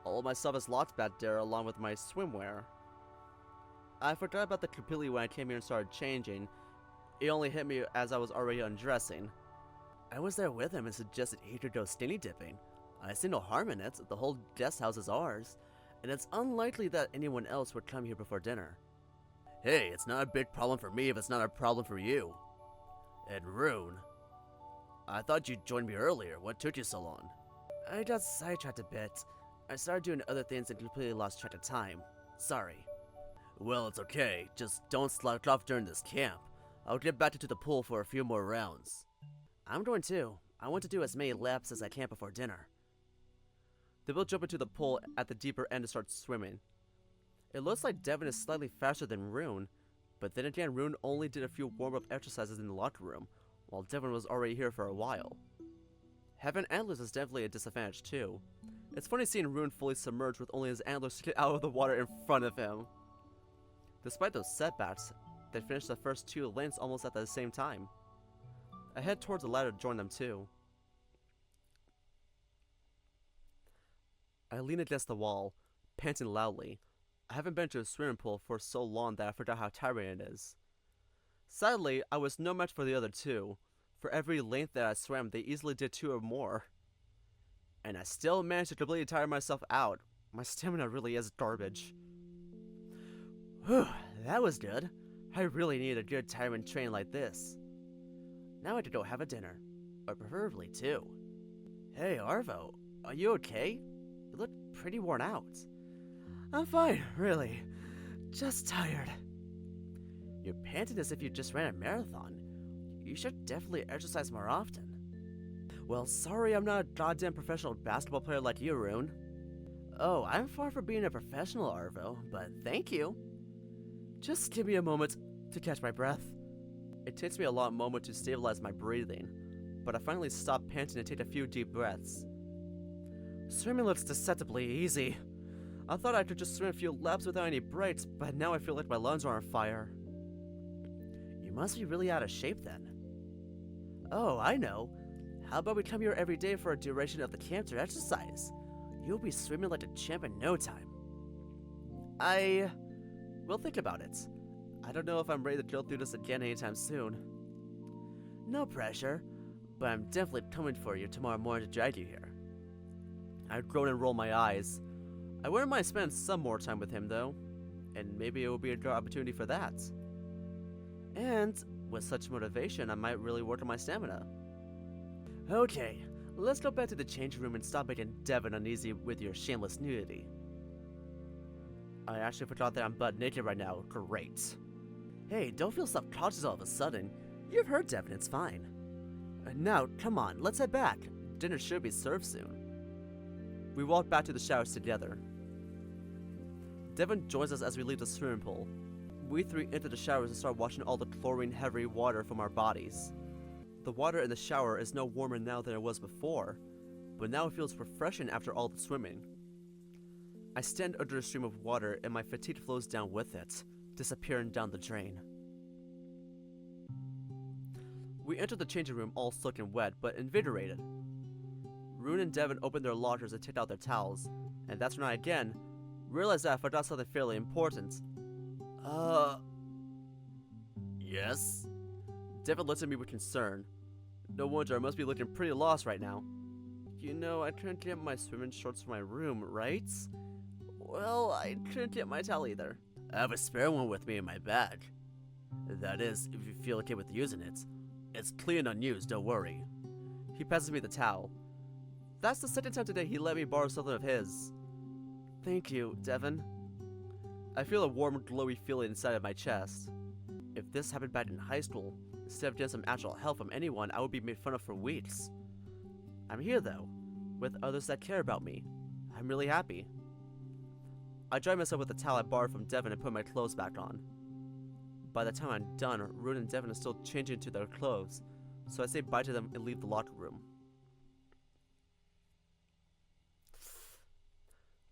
All my stuff is locked back there, along with my swimwear. I forgot about that completely when I came here and started changing. It only hit me as I was already undressing. I was there with him and suggested he could go skinny dipping. I see no harm in it. The whole guest house is ours, and it's unlikely that anyone else would come here before dinner. Hey, it's not a big problem for me if it's not a problem for you. And Rune, I thought you'd joined me earlier. What took you so long? I got sidetracked a bit. I started doing other things and completely lost track of time. Sorry. Well, it's okay. Just don't slack off during this camp. I'll get back into the pool for a few more rounds. I'm going too. I want to do as many laps as I can before dinner. They both jump into the pool at the deeper end and start swimming. It looks like Devin is slightly faster than Rune, but then again, Rune only did a few warm-up exercises in the locker room, while Devin was already here for a while. Having antlers is definitely a disadvantage too. It's funny seeing Rune fully submerged with only his antlers to get out of the water in front of him. Despite those setbacks, they finished the first 2 lanes almost at the same time. I head towards the ladder to join them too. I lean against the wall, panting loudly. I haven't been to a swimming pool for so long that I forgot how tiring it is. Sadly, I was no match for the other 2. For every length that I swam, they easily did 2 or more. And I still managed to completely tire myself out. My stamina really is garbage. Whew, that was good. I really need a good tiring train like this. Now I could go have a dinner. Or preferably 2. Hey, Arvo, are you okay? You look pretty worn out. I'm fine, really. Just tired. You're panting as if you just ran a marathon. You should definitely exercise more often. Well, sorry I'm not a goddamn professional basketball player like you, Rune. Oh, I'm far from being a professional, Arvo, but thank you. Just give me a moment to catch my breath. It takes me a long moment to stabilize my breathing, but I finally stop panting and take a few deep breaths. Swimming looks deceptively easy. I thought I could just swim a few laps without any breaks, but now I feel like my lungs are on fire. You must be really out of shape then. Oh, I know. How about we come here every day for a duration of the camp to exercise? You'll be swimming like a champ in no time. I will think about it. I don't know if I'm ready to go through this again anytime soon. No pressure, but I'm definitely coming for you tomorrow morning to drag you here. I groan and roll my eyes. I wouldn't mind spending some more time with him though, and maybe it will be a good opportunity for that. And with such motivation, I might really work on my stamina. Okay, let's go back to the changing room and stop making Devin uneasy with your shameless nudity. I actually forgot that I'm butt naked right now. Great. Hey, don't feel self-conscious all of a sudden. You've heard Devin, it's fine. Now, come on, let's head back. Dinner should be served soon. We walk back to the showers together. Devin joins us as we leave the swimming pool. We three enter the showers and start washing all the chlorine-heavy water from our bodies. The water in the shower is no warmer now than it was before, but now it feels refreshing after all the swimming. I stand under a stream of water and my fatigue flows down with it, disappearing down the drain. We enter the changing room all soaking wet but invigorated. Rune and Devin opened their lockers and take out their towels, and that's when I again realized that I forgot something fairly important. Yes? Devin looks at me with concern. No wonder, I must be looking pretty lost right now. You know, I couldn't get my swimming shorts from my room, right? Well, I couldn't get my towel either. I have a spare one with me in my bag. That is, if you feel okay with using it. It's clean and unused, don't worry. He passes me the towel. That's the second time today he let me borrow something of his. Thank you, Devin. I feel a warm, glowy feeling inside of my chest. If this happened back in high school, instead of getting some actual help from anyone, I would be made fun of for weeks. I'm here though, with others that care about me. I'm really happy. I dry myself with the towel I borrowed from Devin and put my clothes back on. By the time I'm done, Rune and Devin are still changing into their clothes, so I say bye to them and leave the locker room.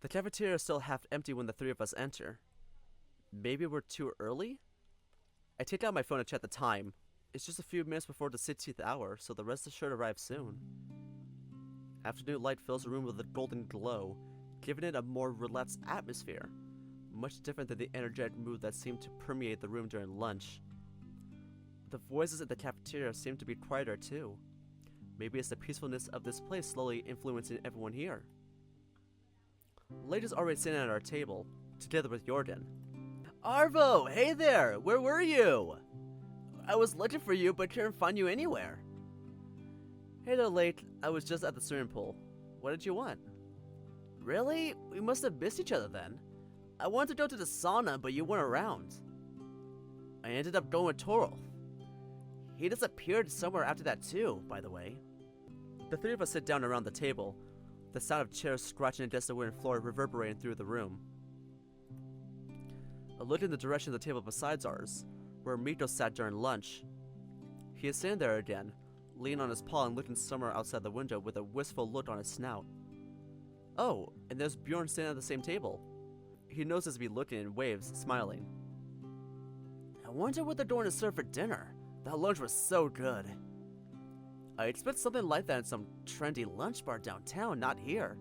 The cafeteria is still half empty when the three of us enter. Maybe we're too early? I take out my phone and check the time. It's just a few minutes before the 16th hour, so the rest is sure to arrive soon. Afternoon light fills the room with a golden glow, giving it a more relaxed atmosphere, much different than the energetic mood that seemed to permeate the room during lunch. The voices in the cafeteria seem to be quieter too. Maybe it's the peacefulness of this place slowly influencing everyone here. Ladies already sitting at our table, together with Jordan. Arvo, hey there, where were you? I was looking for you but couldn't find you anywhere. Hey there, Lake, I was just at the swimming pool. What did you want? Really? We must have missed each other then. I wanted to go to the sauna, but you weren't around. I ended up going with Torolf. He disappeared somewhere after that too, by the way. The three of us sit down around the table, the sound of chairs scratching against the wooden floor reverberating through the room. I look in the direction of the table beside ours, where Mito sat during lunch. He is sitting there again, leaning on his paw and looking somewhere outside the window with a wistful look on his snout. Oh, and there's Bjorn sitting at the same table. He notices me looking and waves, smiling. I wonder what they're going to serve for dinner. That lunch was so good. I expect something like that in some trendy lunch bar downtown, not here.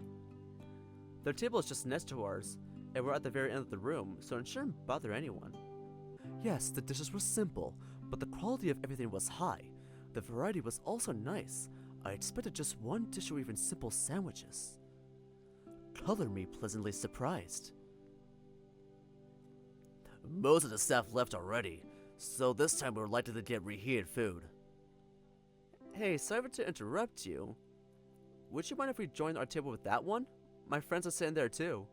Their table is just next to ours, and we're at the very end of the room, so it shouldn't bother anyone. Yes, the dishes were simple, but the quality of everything was high. The variety was also nice. I expected just one dish or even simple sandwiches. Color me pleasantly surprised. Most of the staff left already, so this time we're likely to get reheated food. Hey, sorry to interrupt you. Would you mind if we joined our table with that one? My friends are sitting there too.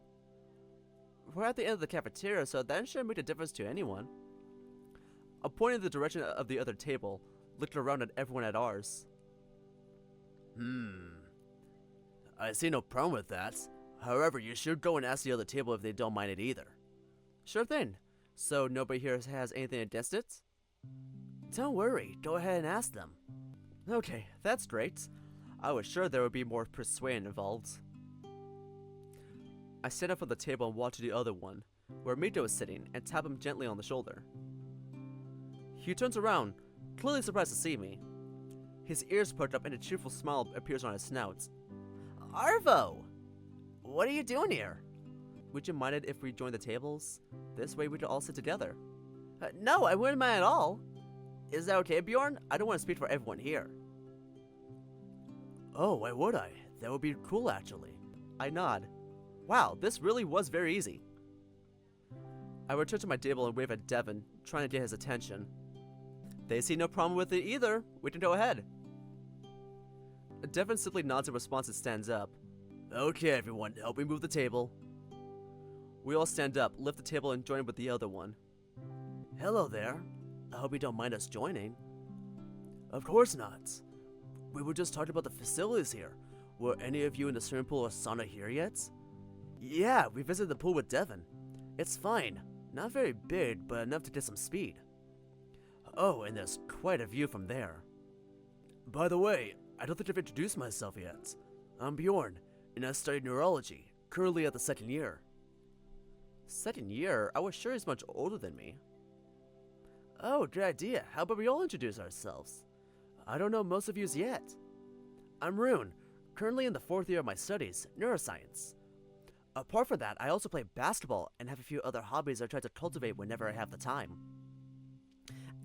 We're at the end of the cafeteria, so that shouldn't make a difference to anyone. I pointed in the direction of the other table, looking around at everyone at ours. I see no problem with that. However, you should go and ask the other table if they don't mind it either. Sure thing. So nobody here has anything against it? Don't worry, go ahead and ask them. Okay, that's great. I was sure there would be more persuasion involved. I stand up from the table and walk to the other one, where Mito is sitting, and tap him gently on the shoulder. He turns around, clearly surprised to see me. His ears perk up and a cheerful smile appears on his snout. Arvo! What are you doing here? Would you mind it if we joined the tables? This way we could all sit together. No, I wouldn't mind at all. Is that okay, Bjorn? I don't want to speak for everyone here. Oh, why would I? That would be cool, actually. I nod. Wow, this really was very easy. I return to my table and wave at Devin, trying to get his attention. They see no problem with it either. We can go ahead. Devin simply nods in response and stands up. Okay, everyone, help me move the table. We all stand up, lift the table, and join with the other one. Hello there. I hope you don't mind us joining. Of course not. We were just talking about the facilities here. Were any of you in the swimming pool or sauna here yet? Yeah, we visited the pool with Devin. It's fine. Not very big, but enough to get some speed. Oh, and there's quite a view from there. By the way, I don't think I've introduced myself yet. I'm Bjorn, and I study neurology, currently at the second year. Second year? I was sure he's much older than me. Oh, good idea. How about we all introduce ourselves? I don't know most of yous yet. I'm Rune, currently in the 4th year of my studies, neuroscience. Apart from that, I also play basketball and have a few other hobbies I try to cultivate whenever I have the time.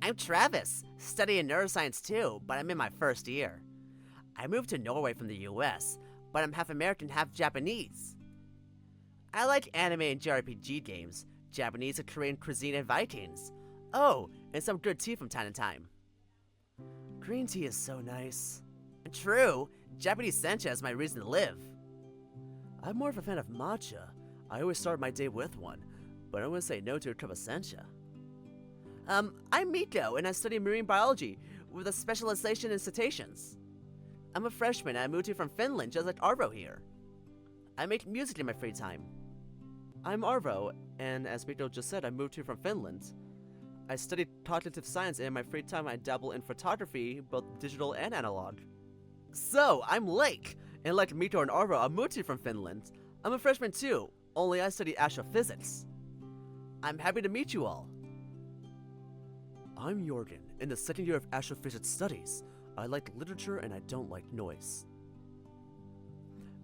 I'm Travis, studying neuroscience too, but I'm in my 1st year. I moved to Norway from the US, but I'm half American, half Japanese. I like anime and JRPG games, Japanese and Korean cuisine and Vikings. Oh, and some good tea from time to time. Green tea is so nice. True, Japanese sencha is my reason to live. I'm more of a fan of matcha. I always start my day with one, but I wouldn't say no to a cup of sencha. I'm Miko, and I study marine biology with a specialization in cetaceans. I'm a freshman, and I moved here from Finland, just like Arvo here. I make music in my free time. I'm Arvo, and as Miko just said, I moved here from Finland. I study cognitive science, and in my free time I dabble in photography, both digital and analog. So, I'm Lake, and like Mito and Arvo, I moved here from Finland. I'm a freshman too, only I study astrophysics. I'm happy to meet you all. I'm Jorgen, in the 2nd year of astrophysics studies. I like literature and I don't like noise.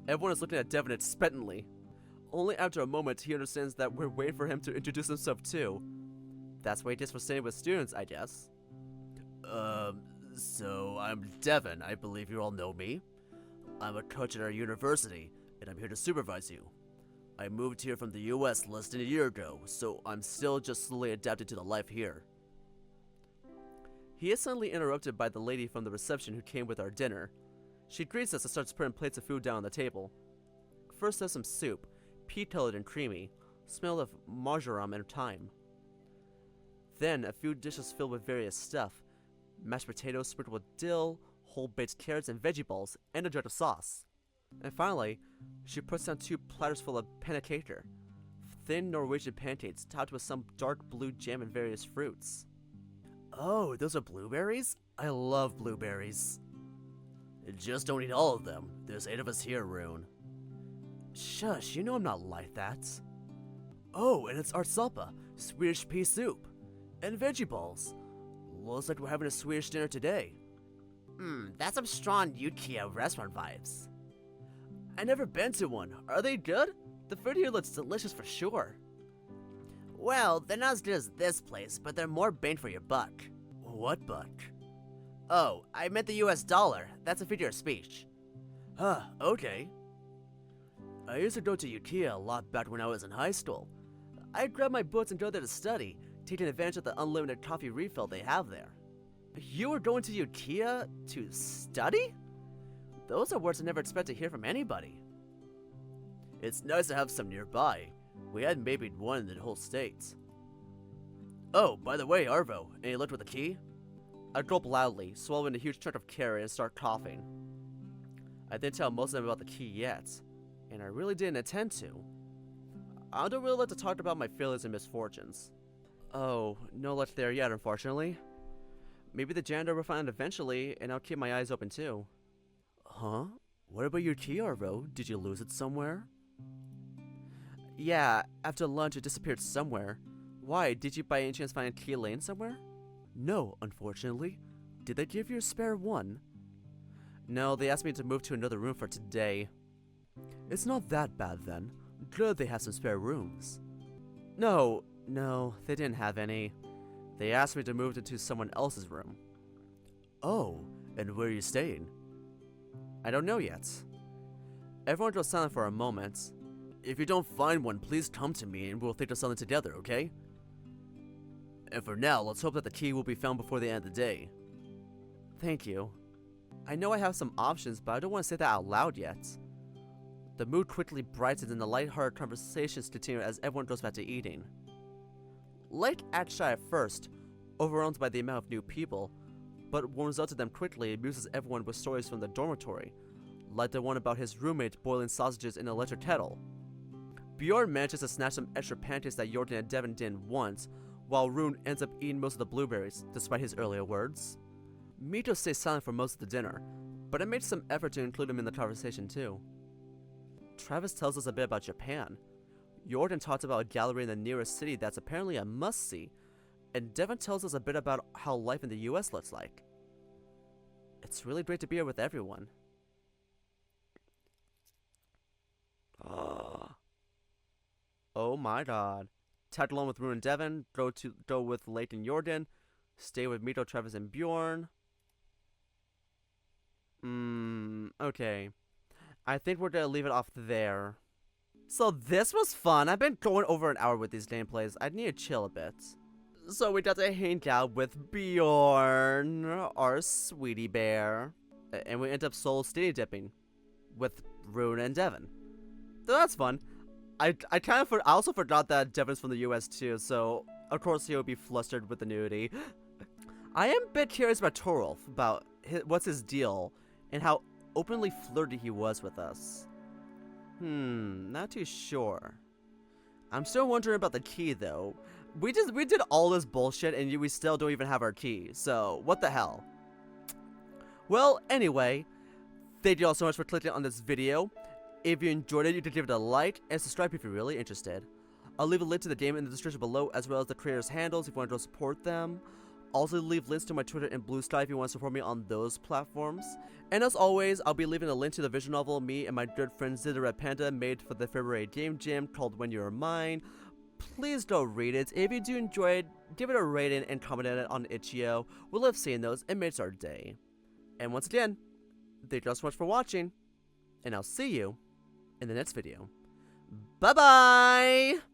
Everyone is looking at Devin expectantly. Only after a moment he understands that we're waiting for him to introduce himself too. That's what he gets for staying with students, I guess. So I'm Devin. I believe you all know me. I'm a coach at our university, and I'm here to supervise you. I moved here from the US less than a year ago, so I'm still just slowly adapting to the life here. He is suddenly interrupted by the lady from the reception who came with our dinner. She greets us and starts putting plates of food down on the table. First there's some soup, pea-colored and creamy, smell of marjoram and thyme. Then a few dishes filled with various stuff, mashed potatoes sprinkled with dill, whole baked carrots and veggie balls, and a jar of sauce. And finally, she puts down 2 platters full of pancaker, thin Norwegian pancakes topped with some dark blue jam and various fruits. Oh, those are blueberries? I love blueberries. Just don't eat all of them. There's 8 of us here, Rune. Shush, you know I'm not like that. Oh, and it's artsoppa, Swedish pea soup, and veggie balls. Looks like we're having a Swedish dinner today. That's some strong itchio restaurant vibes. I never been to one. Are they good? The food here looks delicious for sure. Well, they're not as good as this place, but they're more bang for your buck. What buck? Oh, I meant the US dollar. That's a figure of speech. Huh, okay. I used to go to IKEA a lot back when I was in high school. I'd grab my books and go there to study, taking advantage of the unlimited coffee refill they have there. You were going to IKEA to study? Those are words I never expect to hear from anybody. It's nice to have some nearby. We had maybe one in the whole state. Oh, by the way, Arvo, any luck with the key? I gulp loudly, swallowing a huge chunk of carrot and start coughing. I didn't tell most of them about the key yet, and I really didn't intend to. I don't really like to talk about my failures and misfortunes. Oh, no luck there yet, unfortunately. Maybe the janitor will find it eventually, and I'll keep my eyes open too. Huh? What about your key, Arvo? Did you lose it somewhere? Yeah, after lunch it disappeared somewhere. Why, did you by any chance find a key laying somewhere? No, unfortunately. Did they give you a spare one? No, they asked me to move to another room for today. It's not that bad then. Good they have some spare rooms. No, they didn't have any. They asked me to move into someone else's room. Oh, and where are you staying? I don't know yet. Everyone goes silent for a moment. If you don't find one, please come to me and we'll think of something together, okay? And for now, let's hope that the key will be found before the end of the day. Thank you. I know I have some options, but I don't want to say that out loud yet. The mood quickly brightens and the lighthearted conversations continue as everyone goes back to eating. Lake acts shy at first, overwhelmed by the amount of new people, but warms up to them quickly and amuses everyone with stories from the dormitory, like the one about his roommate boiling sausages in an electric kettle. Bjorn manages to snatch some extra pancakes that Jordan and Devin didn't want, while Rune ends up eating most of the blueberries, despite his earlier words. Mito stays silent for most of the dinner, but I made some effort to include him in the conversation too. Travis tells us a bit about Japan. Jordan talks about a gallery in the nearest city that's apparently a must-see, and Devin tells us a bit about how life in the US looks like. It's really great to be here with everyone. Oh my god. Tag along with Rune and Devin, go with Lake and Jordan, stay with Mito, Travis, and Bjorn. Okay. I think we're gonna leave it off there. So this was fun. I've been going over an hour with these gameplays. I need to chill a bit. So we got to hang out with Bjorn, our sweetie bear. And we end up soul skinny dipping with Rune and Devin. So that's fun. I also forgot that Devin's from the US too, so of course he'll be flustered with the nudity. I am a bit curious about Torolf, about what's his deal, and how openly flirty he was with us. Not too sure. I'm still wondering about the key though. We did all this bullshit and we still don't even have our key, so what the hell? Well, anyway, thank you all so much for clicking on this video. If you enjoyed it, you can give it a like and subscribe if you're really interested. I'll leave a link to the game in the description below, as well as the creators' handles if you want to go support them. Also leave links to my Twitter and Blue Sky if you want to support me on those platforms. And as always, I'll be leaving a link to the visual novel me and my good friend Zid the Red Panda made for the February Game Jam called When You're Mine. Please go read it. If you do enjoy it, give it a rating and comment on it on itchio. We love seeing those. It makes our day. And once again, thank you all so much for watching, and I'll see you in the next video. Bye-bye!